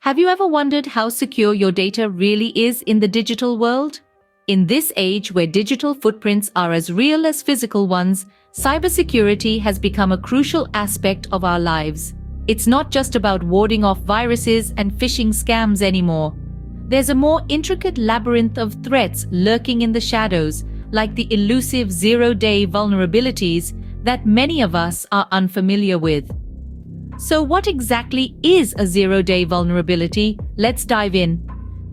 Have you ever wondered how secure your data really is in the digital world? In this age where digital footprints are as real as physical ones, cybersecurity has become a crucial aspect of our lives. It's not just about warding off viruses and phishing scams anymore. There's a more intricate labyrinth of threats lurking in the shadows, like the elusive zero-day vulnerabilities that many of us are unfamiliar with. So what exactly is a zero-day vulnerability? Let's dive in.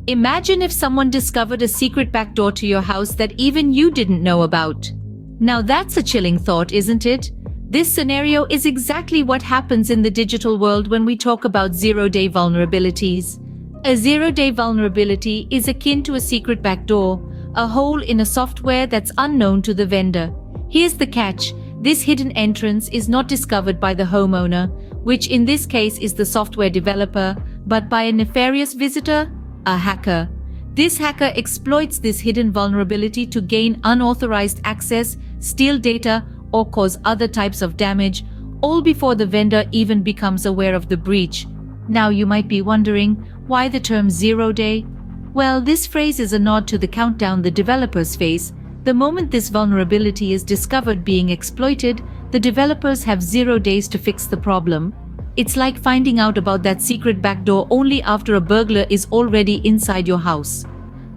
Imagine if someone discovered a secret backdoor to your house that even you didn't know about. Now that's a chilling thought, isn't it? This scenario is exactly what happens in the digital world when we talk about zero-day vulnerabilities. A zero-day vulnerability is akin to a secret backdoor, a hole in a software that's unknown to the vendor. Here's the catch. This hidden entrance is not discovered by the homeowner, which in this case is the software developer, but by a nefarious visitor, a hacker. This hacker exploits this hidden vulnerability to gain unauthorized access, steal data, or cause other types of damage, all before the vendor even becomes aware of the breach. Now you might be wondering, why the term zero-day? Well, this phrase is a nod to the countdown the developers face. The moment this vulnerability is discovered being exploited, the developers have 0 days to fix the problem. It's like finding out about that secret backdoor only after a burglar is already inside your house.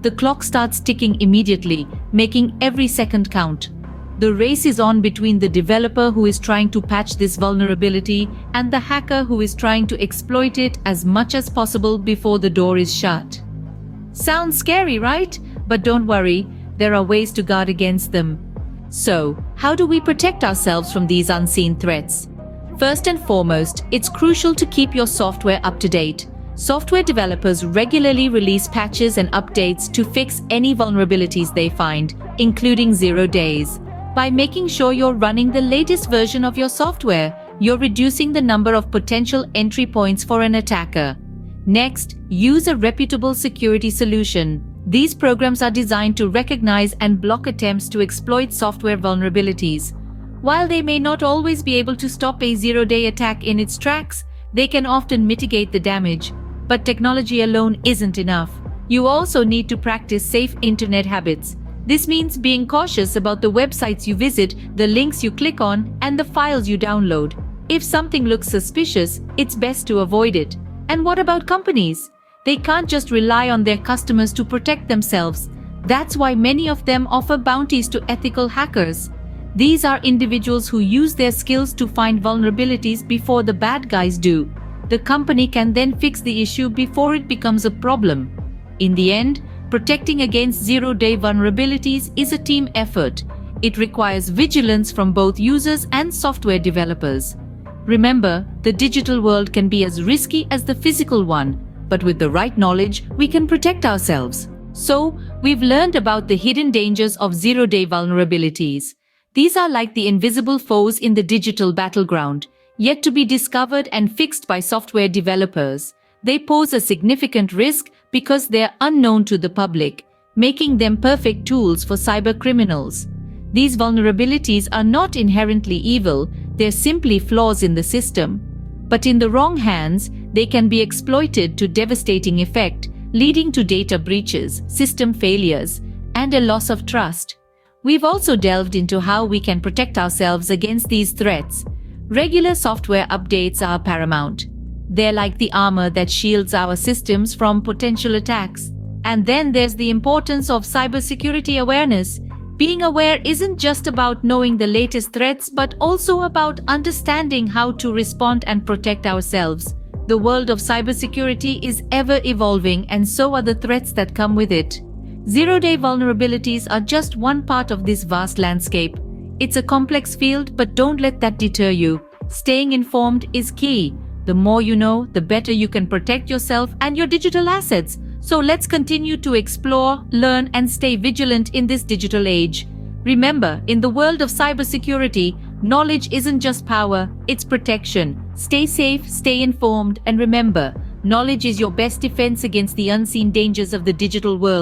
The clock starts ticking immediately, making every second count. The race is on between the developer who is trying to patch this vulnerability and the hacker who is trying to exploit it as much as possible before the door is shut. Sounds scary, right? But don't worry, there are ways to guard against them. So, how do we protect ourselves from these unseen threats? First and foremost, it's crucial to keep your software up to date. Software developers regularly release patches and updates to fix any vulnerabilities they find, including 0 days. By making sure you're running the latest version of your software, you're reducing the number of potential entry points for an attacker. Next, use a reputable security solution. These programs are designed to recognize and block attempts to exploit software vulnerabilities. While they may not always be able to stop a zero-day attack in its tracks, they can often mitigate the damage. But technology alone isn't enough. You also need to practice safe internet habits. This means being cautious about the websites you visit, the links you click on, and the files you download. If something looks suspicious, it's best to avoid it. And what about companies? They can't just rely on their customers to protect themselves. That's why many of them offer bounties to ethical hackers. These are individuals who use their skills to find vulnerabilities before the bad guys do. The company can then fix the issue before it becomes a problem. In the end, protecting against zero-day vulnerabilities is a team effort. It requires vigilance from both users and software developers. Remember, the digital world can be as risky as the physical one, but with the right knowledge, we can protect ourselves. So, we've learned about the hidden dangers of zero-day vulnerabilities. These are like the invisible foes in the digital battleground, yet to be discovered and fixed by software developers. They pose a significant risk because they're unknown to the public, making them perfect tools for cyber criminals. These vulnerabilities are not inherently evil, they're simply flaws in the system. But in the wrong hands, they can be exploited to devastating effect, leading to data breaches, system failures, and a loss of trust. We've also delved into how we can protect ourselves against these threats. Regular software updates are paramount. They're like the armor that shields our systems from potential attacks. And then there's the importance of cybersecurity awareness. Being aware isn't just about knowing the latest threats, but also about understanding how to respond and protect ourselves. The world of cybersecurity is ever evolving, and so are the threats that come with it. Zero-day vulnerabilities are just one part of this vast landscape. It's a complex field, but don't let that deter you. Staying informed is key. The more you know, the better you can protect yourself and your digital assets. So let's continue to explore, learn, and stay vigilant in this digital age. Remember, in the world of cybersecurity, knowledge isn't just power, it's protection. Stay safe, stay informed, and remember, knowledge is your best defense against the unseen dangers of the digital world.